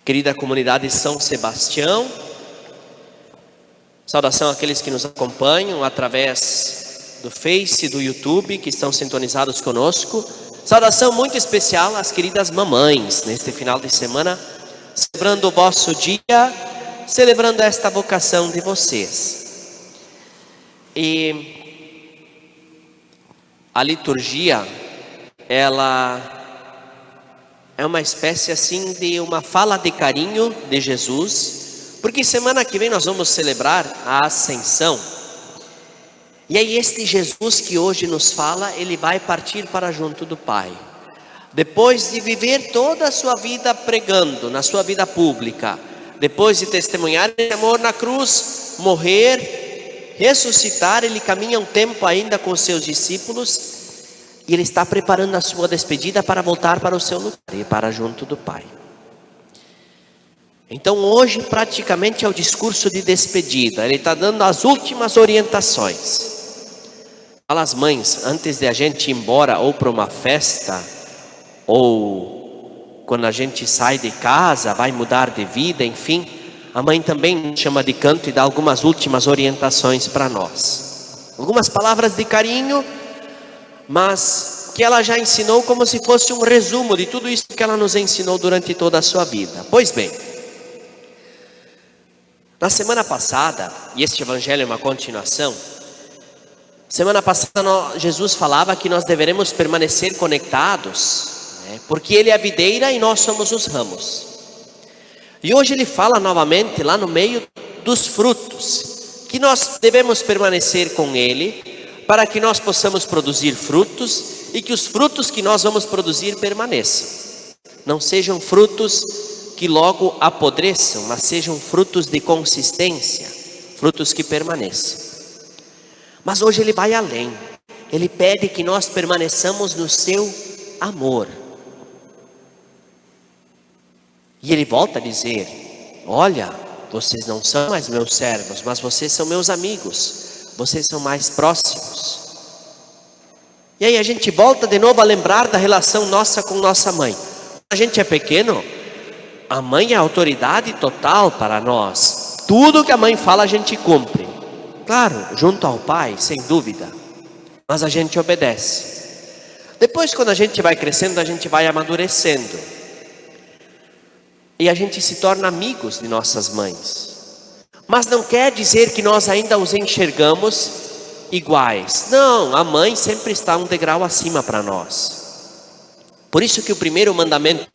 Querida comunidade São Sebastião, saudação àqueles que nos acompanham através do Face, do YouTube, que estão sintonizados conosco. Saudação muito especial às queridas mamães, neste final de semana, celebrando o vosso dia, celebrando esta vocação de vocês. E a liturgia, ela é uma espécie assim de uma fala de carinho de Jesus, porque semana que vem nós vamos celebrar a Ascensão. E aí este Jesus que hoje nos fala, ele vai partir para junto do Pai. Depois de viver toda a sua vida pregando, na sua vida pública, depois de testemunhar esse amor na cruz, morrer, ressuscitar, ele caminha um tempo ainda com os seus discípulos, e ele está preparando a sua despedida para voltar para o seu lugar e para junto do Pai. Então hoje praticamente é o discurso de despedida. Ele está dando as últimas orientações. Fala às mães, antes de a gente ir embora ou para uma festa, ou quando a gente sai de casa, vai mudar de vida, enfim, a mãe também chama de canto e dá algumas últimas orientações para nós. Algumas palavras de carinho, mas que ela já ensinou como se fosse um resumo de tudo isso que ela nos ensinou durante toda a sua vida. Pois bem, na semana passada, e este evangelho é uma continuação, semana passada Jesus falava que nós deveremos permanecer conectados, porque Ele é a videira e nós somos os ramos. E hoje Ele fala novamente lá no meio dos frutos, que nós devemos permanecer com Ele, para que nós possamos produzir frutos e que os frutos que nós vamos produzir permaneçam. Não sejam frutos que logo apodreçam, mas sejam frutos de consistência, frutos que permaneçam. Mas hoje ele vai além. Ele pede que nós permaneçamos no seu amor. E ele volta a dizer: olha, vocês não são mais meus servos, mas vocês são meus amigos. Vocês são mais próximos. E aí a gente volta de novo a lembrar da relação nossa com nossa mãe. A gente é pequeno, a mãe é a autoridade total para nós. Tudo que a mãe fala a gente cumpre. Claro, junto ao pai, sem dúvida. Mas a gente obedece. Depois, quando a gente vai crescendo, a gente vai amadurecendo. E a gente se torna amigos de nossas mães. Mas não quer dizer que nós ainda os enxergamos iguais. Não, a mãe sempre está um degrau acima para nós. Por isso que o primeiro mandamento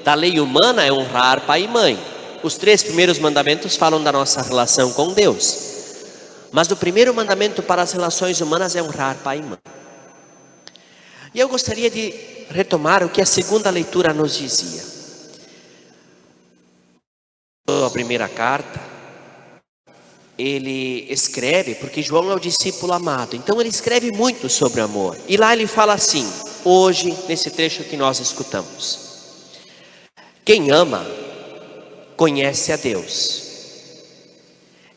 da lei humana é honrar pai e mãe. Os 3 primeiros mandamentos falam da nossa relação com Deus. Mas o primeiro mandamento para as relações humanas é honrar pai e mãe. E eu gostaria de retomar o que a segunda leitura nos dizia. A primeira carta, ele escreve, porque João é o discípulo amado, então ele escreve muito sobre o amor. E lá ele fala assim, hoje, nesse trecho que nós escutamos: quem ama, conhece a Deus.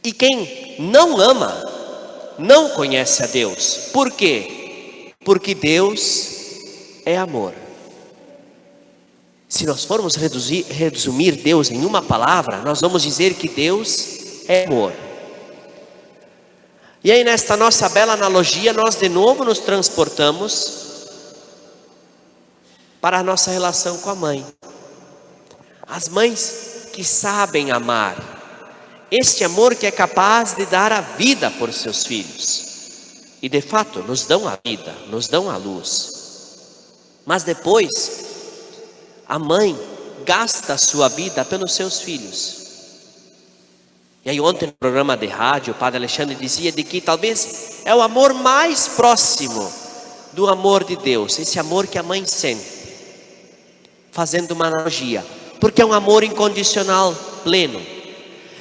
E quem não ama, não conhece a Deus. Por quê? Porque Deus é amor. Se nós formos resumir Deus em uma palavra, nós vamos dizer que Deus é amor. E aí nesta nossa bela analogia, nós de novo nos transportamos para a nossa relação com a mãe. As mães que sabem amar, este amor que é capaz de dar a vida por seus filhos. E de fato nos dão a vida, nos dão a luz. Mas depois, a mãe gasta a sua vida pelos seus filhos. E aí ontem no programa de rádio, o Padre Alexandre dizia de que talvez é o amor mais próximo do amor de Deus. Esse amor que a mãe sente. Fazendo uma analogia. Porque é um amor incondicional, pleno.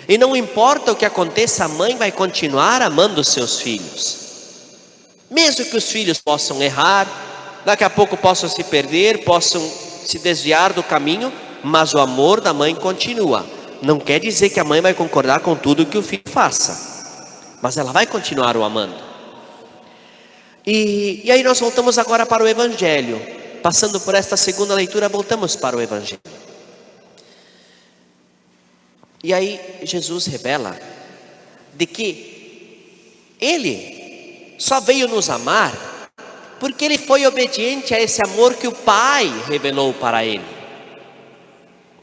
E não importa o que aconteça, a mãe vai continuar amando os seus filhos. Mesmo que os filhos possam errar, daqui a pouco possam se perder, possam se desviar do caminho, mas o amor da mãe continua. Não quer dizer que a mãe vai concordar com tudo que o filho faça, mas ela vai continuar o amando. E aí nós voltamos agora para o Evangelho. Passando por esta segunda leitura, voltamos para o Evangelho. E aí Jesus revela de que Ele só veio nos amar porque Ele foi obediente a esse amor que o Pai revelou para Ele.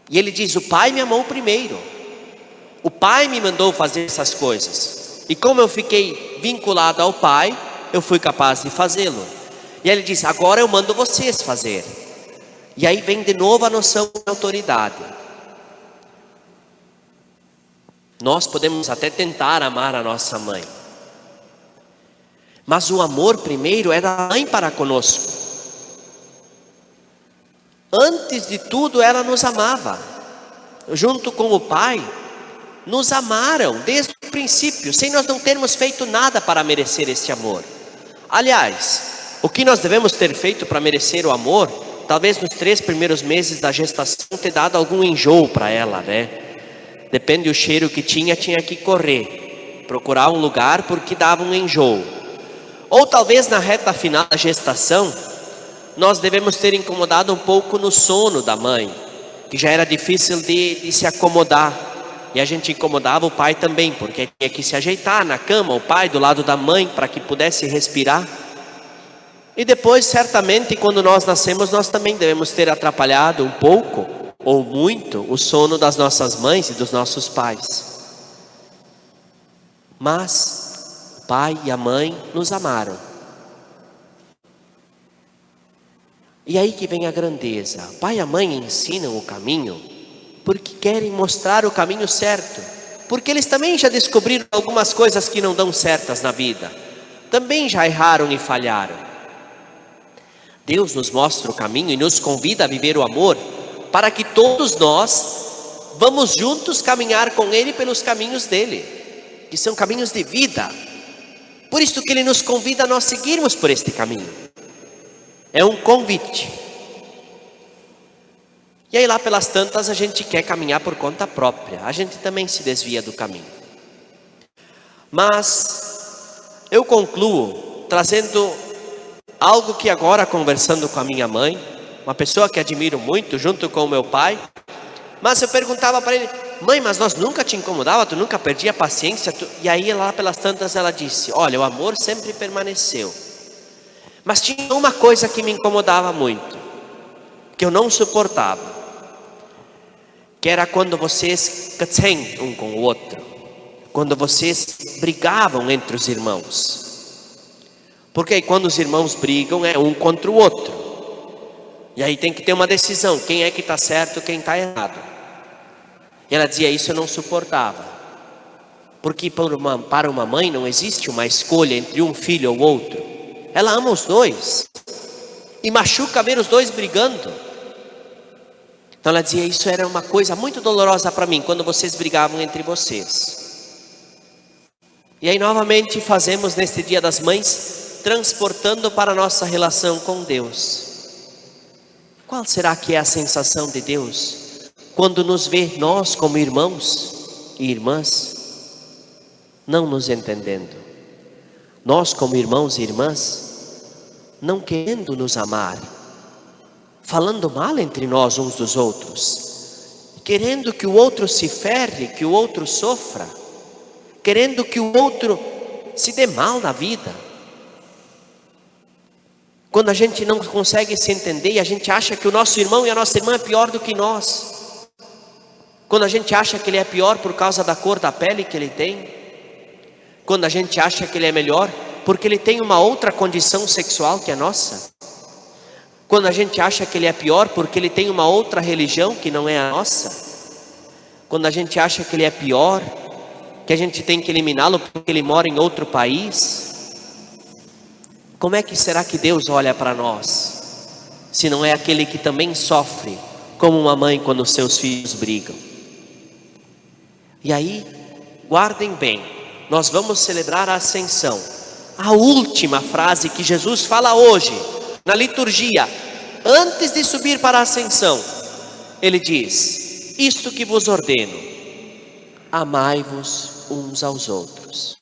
E Ele diz: o Pai me amou primeiro, o Pai me mandou fazer essas coisas, e como eu fiquei vinculado ao Pai, eu fui capaz de fazê-lo. E Ele diz: agora eu mando vocês fazer. E aí vem de novo a noção de autoridade. Nós podemos até tentar amar a nossa mãe, mas o amor primeiro é da mãe para conosco. Antes de tudo ela nos amava, junto com o Pai, nos amaram desde o princípio, sem nós não termos feito nada para merecer esse amor. Aliás, o que nós devemos ter feito para merecer o amor, talvez nos 3 primeiros meses da gestação ter dado algum enjoo para ela, né? Depende do cheiro que tinha que correr, procurar um lugar porque dava um enjoo. Ou talvez na reta final da gestação, nós devemos ter incomodado um pouco no sono da mãe, que já era difícil de se acomodar. E a gente incomodava o pai também, porque tinha que se ajeitar na cama, o pai do lado da mãe, para que pudesse respirar. E depois, certamente, quando nós nascemos, nós também devemos ter atrapalhado um pouco, ou muito, o sono das nossas mães e dos nossos pais. Mas o pai e a mãe nos amaram. E aí que vem a grandeza. O pai e a mãe ensinam o caminho porque querem mostrar o caminho certo, porque eles também já descobriram algumas coisas que não dão certas na vida, também já erraram e falharam. Deus nos mostra o caminho e nos convida a viver o amor, para que todos nós vamos juntos caminhar com Ele pelos caminhos dele, que são caminhos de vida. Por isso que Ele nos convida a nós seguirmos por este caminho. É um convite. E aí lá pelas tantas a gente quer caminhar por conta própria, a gente também se desvia do caminho. Mas eu concluo trazendo algo que agora, conversando com a minha mãe, uma pessoa que admiro muito, junto com o meu pai, mas eu perguntava para ele: mãe, mas nós nunca te incomodava, tu nunca perdia a paciência? E aí lá pelas tantas ela disse: olha, o amor sempre permaneceu, mas tinha uma coisa que me incomodava muito, que eu não suportava, que era quando vocês catsem um com o outro, quando vocês brigavam entre os irmãos. Porque aí quando os irmãos brigam é um contra o outro, e aí tem que ter uma decisão, quem é que está certo, quem está errado. E ela dizia: isso eu não suportava, porque para uma mãe não existe uma escolha entre um filho ou outro. Ela ama os dois, e machuca ver os dois brigando. Então ela dizia: isso era uma coisa muito dolorosa para mim, quando vocês brigavam entre vocês. E aí novamente fazemos neste Dia das Mães, transportando para a nossa relação com Deus. Qual será que é a sensação de Deus quando nos vê nós como irmãos e irmãs não nos entendendo? Nós como irmãos e irmãs não querendo nos amar, falando mal entre nós uns dos outros, querendo que o outro se ferre, que o outro sofra, querendo que o outro se dê mal na vida. Quando a gente não consegue se entender e a gente acha que o nosso irmão e a nossa irmã é pior do que nós, quando a gente acha que ele é pior por causa da cor da pele que ele tem, quando a gente acha que ele é melhor porque ele tem uma outra condição sexual que a nossa, quando a gente acha que ele é pior porque ele tem uma outra religião que não é a nossa, quando a gente acha que ele é pior, que a gente tem que eliminá-lo porque ele mora em outro país. Como é que será que Deus olha para nós, se não é aquele que também sofre como uma mãe quando os seus filhos brigam? E aí, guardem bem, nós vamos celebrar a Ascensão. A última frase que Jesus fala hoje na liturgia, antes de subir para a Ascensão, ele diz: isto que vos ordeno, amai-vos uns aos outros.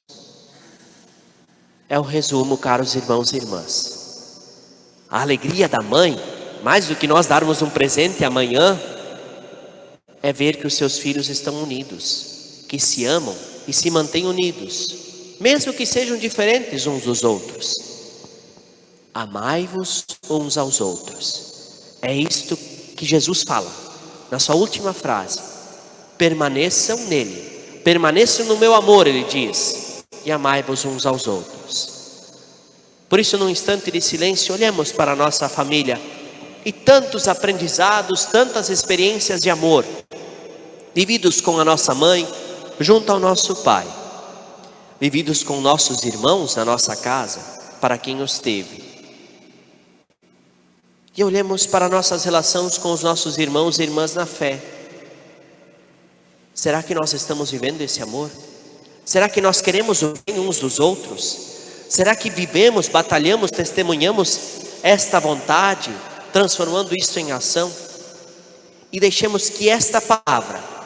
É o resumo, caros irmãos e irmãs. A alegria da mãe, mais do que nós darmos um presente amanhã, é ver que os seus filhos estão unidos, que se amam e se mantêm unidos, mesmo que sejam diferentes uns dos outros. Amai-vos uns aos outros. É isto que Jesus fala na sua última frase. Permaneçam nele, permaneçam no meu amor, ele diz, e amai-vos uns aos outros. Por isso, num instante de silêncio, olhemos para a nossa família e tantos aprendizados, tantas experiências de amor vividos com a nossa mãe junto ao nosso pai, vividos com nossos irmãos na nossa casa, para quem os teve. E olhemos para nossas relações com os nossos irmãos e irmãs na fé. Será que nós estamos vivendo esse amor? Será que nós queremos o bem uns dos outros? Será que vivemos, batalhamos, testemunhamos esta vontade, transformando isso em ação? E deixemos que esta palavra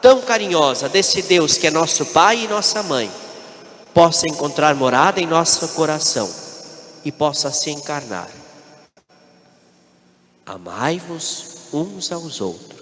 tão carinhosa desse Deus que é nosso Pai e nossa Mãe possa encontrar morada em nosso coração e possa se encarnar. Amai-vos uns aos outros.